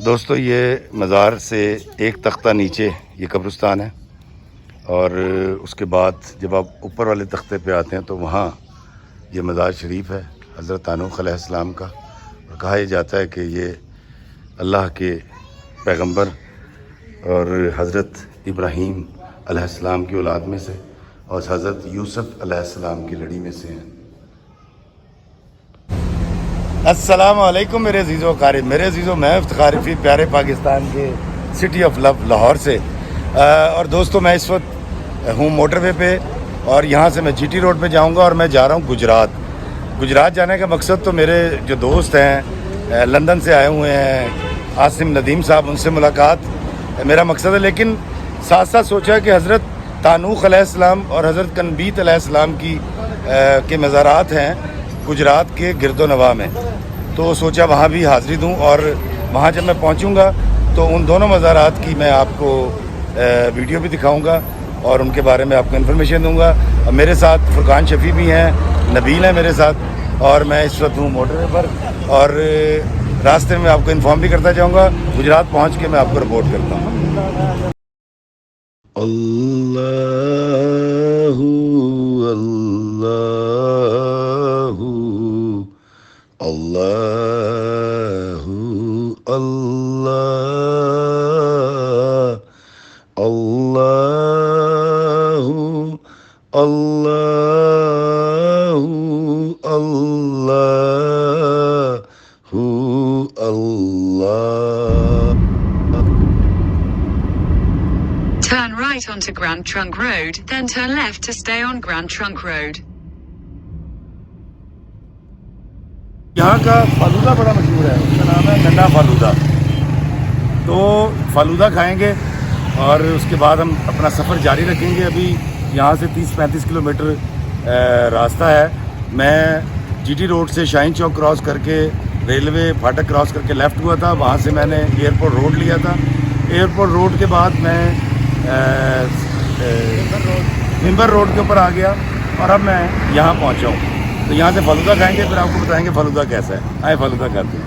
دوستو یہ مزار سے ایک تختہ نیچے یہ قبرستان ہے، اور اس کے بعد جب آپ اوپر والے تختے پہ آتے ہیں تو وہاں یہ مزار شریف ہے حضرت تانوخ علیہ السلام کا، اور کہا یہ جاتا ہے کہ یہ اللہ کے پیغمبر اور حضرت ابراہیم علیہ السلام کی اولاد میں سے اور حضرت یوسف علیہ السلام کی لڑی میں سے ہیں۔ السلام علیکم میرے عزیزو قارب، میرے عزیزو، میں افتخار رفیق پیارے پاکستان کے سٹی آف لو لاہور سے، اور دوستو میں اس وقت ہوں موٹر وے پہ، اور یہاں سے میں جی ٹی روڈ پہ جاؤں گا اور میں جا رہا ہوں گجرات جانے کا مقصد تو میرے جو دوست ہیں لندن سے آئے ہوئے ہیں، عاصم ندیم صاحب، ان سے ملاقات میرا مقصد ہے، لیکن ساتھ ساتھ سوچا کہ حضرت تانوخ علیہ السلام اور حضرت کنبیت علیہ السلام کے مزارات ہیں گجرات کے گرد و نواح میں، تو سوچا وہاں بھی حاضری دوں، اور وہاں جب میں پہنچوں گا تو ان دونوں مزارات کی میں آپ کو ویڈیو بھی دکھاؤں گا اور ان کے بارے میں آپ کو انفارمیشن دوں گا۔ اور میرے ساتھ فرقان شفیع بھی ہیں، نبیل ہیں میرے ساتھ، اور میں اس وقت ہوں موٹر وے پر، اور راستے میں آپ کو انفارم بھی کرتا جاؤں گا، گجرات پہنچ کے میں آپ کو رپورٹ کرتا ہوں۔ اللہ اللہ اللہ اللہ اللہ اللہ اللہ۔ Turn right onto Grand Trunk Road, then turn left to stay on Grand Trunk Road. یہاں کا فالودہ بڑا مشہور ہے، اس کا نام ہے ننا فالودہ، تو فالودہ کھائیں گے اور اس کے بعد ہم اپنا سفر جاری رکھیں گے۔ ابھی یہاں سے 30-35 کلومیٹر راستہ ہے۔ میں جی ٹی روڈ سے شاہین چوک کراس کر کے ریلوے پھاٹک کراس کر کے لیفٹ ہوا تھا، وہاں سے میں نے ایئرپورٹ روڈ لیا تھا۔ ایئرپورٹ روڈ کے بعد میں ممبر روڈ کے اوپر آ گیا، اور اب میں یہاں پہنچا ہوں، تو یہاں سے فالودہ کھائیں گے، پھر آپ کو بتائیں گے فالودہ کیسا ہے۔ آئے فالودہ کھاتے ہیں۔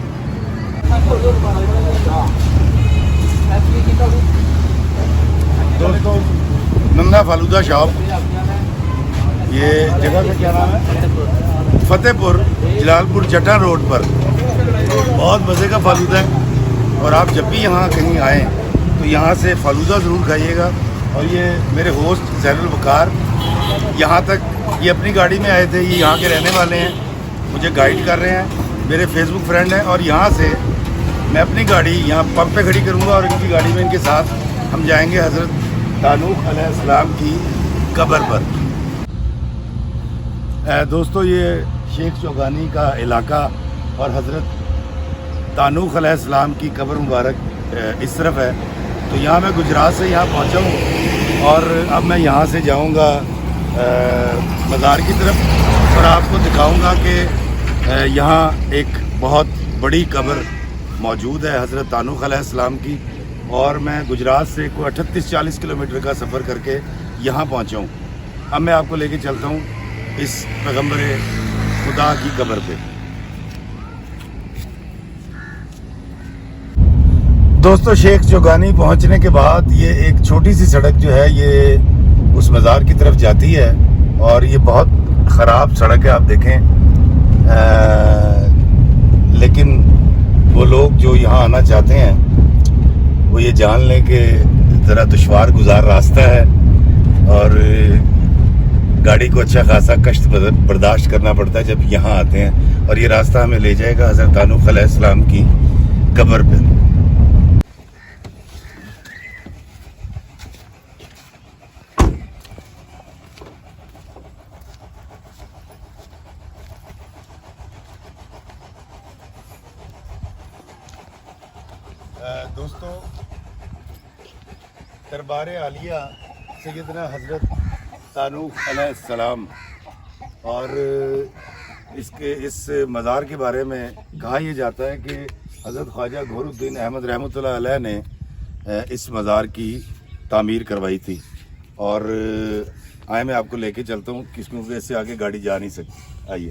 دوستو ننا فالودہ شاپ، یہ جگہ کا کیا نام ہے؟ فتح پور جلال پور جٹا روڈ پر، بہت مزے کا فالودہ ہے، اور آپ جب بھی یہاں کہیں آئیں تو یہاں سے فالودہ ضرور کھائیے گا۔ اور یہ میرے ہوسٹ زین الوقار یہاں تک یہ اپنی گاڑی میں آئے تھے، یہ یہاں کے رہنے والے ہیں، مجھے گائیڈ کر رہے ہیں، میرے فیس بک فرینڈ ہیں، اور یہاں سے میں اپنی گاڑی یہاں پمپ پہ کھڑی کروں گا، اور ان کی گاڑی میں ان کے ساتھ ہم جائیں گے حضرت تانوخ علیہ السلام کی قبر پر۔ دوستو یہ شیخ چوگانی کا علاقہ اور حضرت تانوخ علیہ السلام کی قبر مبارک اس طرف ہے، تو یہاں میں گجرات سے یہاں پہنچا ہوں، اور اب میں یہاں سے جاؤں گا مزار کی طرف، اور آپ کو دکھاؤں گا کہ یہاں ایک بہت بڑی قبر موجود ہے حضرت تانوخ علیہ السلام کی، اور میں گجرات سے کوئی 38-40 کلومیٹر کا سفر کر کے یہاں پہنچا ہوں۔ اب میں آپ کو لے کے چلتا ہوں اس پیغمبر خدا کی قبر پہ۔ دوستو شیخ چوگانی پہنچنے کے بعد یہ ایک چھوٹی سی سڑک جو ہے یہ اس مزار کی طرف جاتی ہے، اور یہ بہت خراب سڑک ہے، آپ دیکھیں، لیکن وہ لوگ جو یہاں آنا چاہتے ہیں وہ یہ جان لیں کہ ذرا دشوار گزار راستہ ہے، اور گاڑی کو اچھا خاصا کشت برداشت کرنا پڑتا ہے جب یہاں آتے ہیں، اور یہ راستہ ہمیں لے جائے گا حضرت تانوخ علیہ السلام کی قبر پہ۔ دوستو دربار عالیہ سیدنا حضرت تانوخ علیہ السلام، اور اس مزار کے بارے میں کہا یہ جاتا ہے کہ حضرت خواجہ گور الدین احمد رحمۃ اللہ علیہ نے اس مزار کی تعمیر کروائی تھی، اور آئے میں آپ کو لے کے چلتا ہوں، کیونکہ اس سے آگے گاڑی جا نہیں سکتی۔ آئیے۔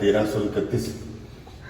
1331,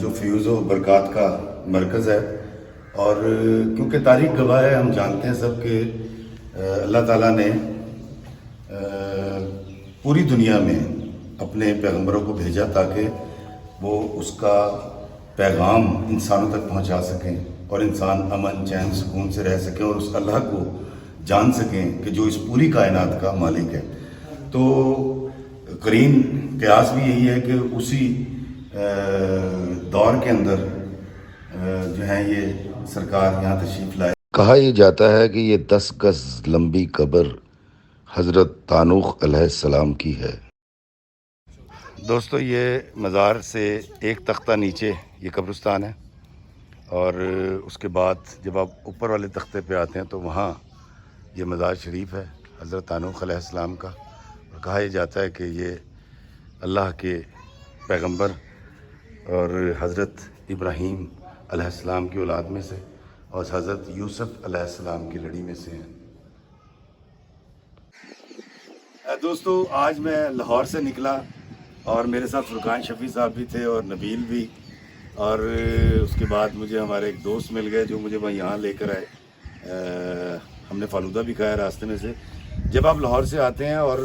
جو فیوز و برکات کا مرکز ہے، اور کیونکہ تاریخ گواہ ہے، ہم جانتے ہیں سب کہ اللہ تعالیٰ نے پوری دنیا میں اپنے پیغمبروں کو بھیجا تاکہ وہ اس کا پیغام انسانوں تک پہنچا سکیں اور انسان امن چین سکون سے رہ سکیں اور اس اللہ کو جان سکیں کہ جو اس پوری کائنات کا مالک ہے۔ تو قرین قیاس بھی یہی ہے کہ اسی دور کے اندر جو ہیں یہ سرکار یہاں تشریف لائے۔ کہا یہ جاتا ہے کہ یہ 10 گز لمبی قبر حضرت تانوخ علیہ السلام کی ہے۔ دوستو یہ مزار سے ایک تختہ نیچے یہ قبرستان ہے، اور اس کے بعد جب آپ اوپر والے تختے پہ آتے ہیں تو وہاں یہ مزار شریف ہے حضرت تانوخ علیہ السلام کا، اور کہا یہ جاتا ہے کہ یہ اللہ کے پیغمبر اور حضرت ابراہیم علیہ السلام کی اولاد میں سے اور حضرت یوسف علیہ السلام کی لڑی میں سے ہیں۔ دوستو آج میں لاہور سے نکلا اور میرے ساتھ فرقان شفیع صاحب بھی تھے اور نبیل بھی، اور اس کے بعد مجھے ہمارے ایک دوست مل گئے جو مجھے وہاں یہاں لے کر آئے۔ ہم نے فالودہ بھی کھایا راستے میں سے۔ جب آپ لاہور سے آتے ہیں اور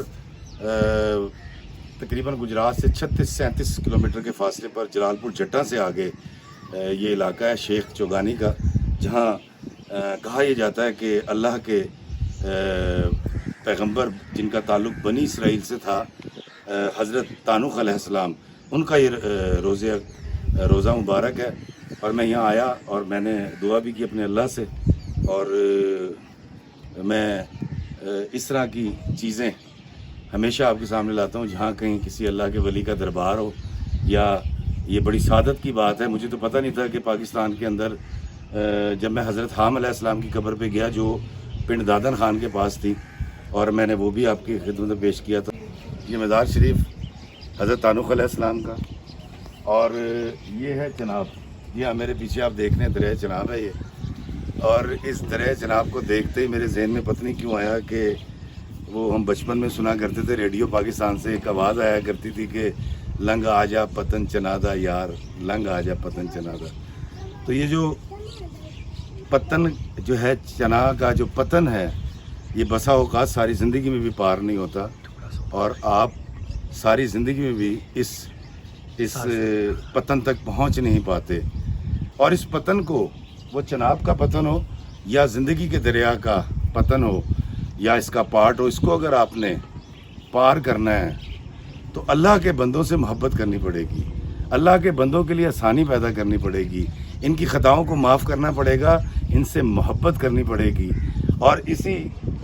تقریباً گجرات سے 36-37 کلومیٹر کے فاصلے پر جلال پور جٹا سے آگے یہ علاقہ ہے شیخ چوگانی کا، جہاں کہا یہ جاتا ہے کہ اللہ کے پیغمبر جن کا تعلق بنی اسرائیل سے تھا، حضرت تانوخ علیہ السلام، ان کا یہ روزہ مبارک ہے۔ اور میں یہاں آیا اور میں نے دعا بھی کی اپنے اللہ سے، اور میں اس طرح کی چیزیں ہمیشہ آپ کے سامنے لاتا ہوں جہاں کہیں کسی اللہ کے ولی کا دربار ہو، یا یہ بڑی سعادت کی بات ہے۔ مجھے تو پتہ نہیں تھا کہ پاکستان کے اندر جب میں حضرت حام علیہ السلام کی قبر پہ گیا جو پنڈ دادن خان کے پاس تھی، اور میں نے وہ بھی آپ کی خدمت میں پیش کیا تھا۔ یہ مزار شریف حضرت تانوخ علیہ السلام کا، اور یہ ہے چناب، یہ میرے پیچھے آپ دیکھ رہے ہیں دریا چناب ہے یہ، اور اس دریا چناب کو دیکھتے ہی میرے ذہن میں پتہ نہیں کیوں آیا کہ وہ ہم بچپن میں سنا کرتے تھے، ریڈیو پاکستان سے ایک آواز آیا کرتی تھی کہ لنگ آجا پتن چنادا یار، لنگ آجا پتن چنادا۔ تو یہ جو پتن جو ہے، چنا کا جو پتن ہے، یہ بسا اوقات ساری زندگی میں بھی پار نہیں ہوتا، اور آپ ساری زندگی میں بھی اس پتن تک پہنچ نہیں پاتے۔ اور اس پتن کو، وہ چناب کا پتن ہو یا زندگی کے دریا کا پتن ہو یا اس کا پارٹ ہو، اس کو اگر آپ نے پار کرنا ہے تو اللہ کے بندوں سے محبت کرنی پڑے گی، اللہ کے بندوں کے لیے آسانی پیدا کرنی پڑے گی، ان کی خطاؤں کو معاف کرنا پڑے گا، ان سے محبت کرنی پڑے گی۔ اور اسی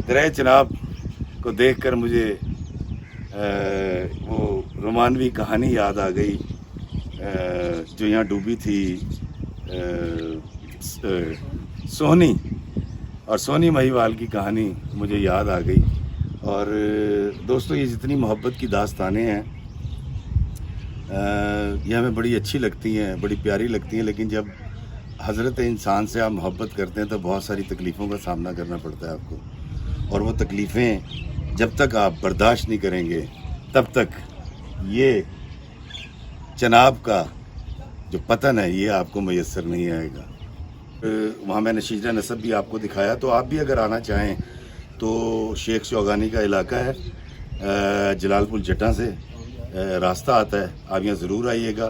دریا چناب کو دیکھ کر مجھے وہ رومانوی کہانی یاد آ گئی جو یہاں ڈوبی تھی، سونی، اور سونی مہیوال کی کہانی مجھے یاد آ گئی۔ اور دوستو یہ جتنی محبت کی داستانیں ہیں یہ ہمیں بڑی اچھی لگتی ہیں، بڑی پیاری لگتی ہیں، لیکن جب حضرت انسان سے آپ محبت کرتے ہیں تو بہت ساری تکلیفوں کا سامنا کرنا پڑتا ہے آپ کو، اور وہ تکلیفیں جب تک آپ برداشت نہیں کریں گے تب تک یہ چناب کا جو پتن ہے یہ آپ کو میسر نہیں آئے گا۔ وہاں میں نے شجرہ نسب بھی آپ کو دکھایا، تو آپ بھی اگر آنا چاہیں تو شیخ چوگانی کا علاقہ ہے، جلال پور جٹا سے راستہ آتا ہے، آپ یہاں ضرور آئیے گا،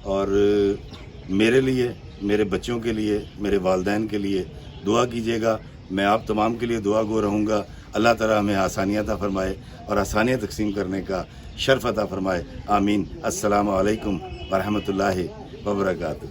اور میرے لیے، میرے بچوں کے لیے، میرے والدین کے لیے دعا کیجیے گا۔ میں آپ تمام کے لیے دعا گو رہوں گا، اللہ تعالیٰ ہمیں آسانیاں عطا فرمائے اور آسانیاں تقسیم کرنے کا شرف عطا فرمائے، آمین۔ السلام علیکم ورحمۃ اللہ وبرکاتہ۔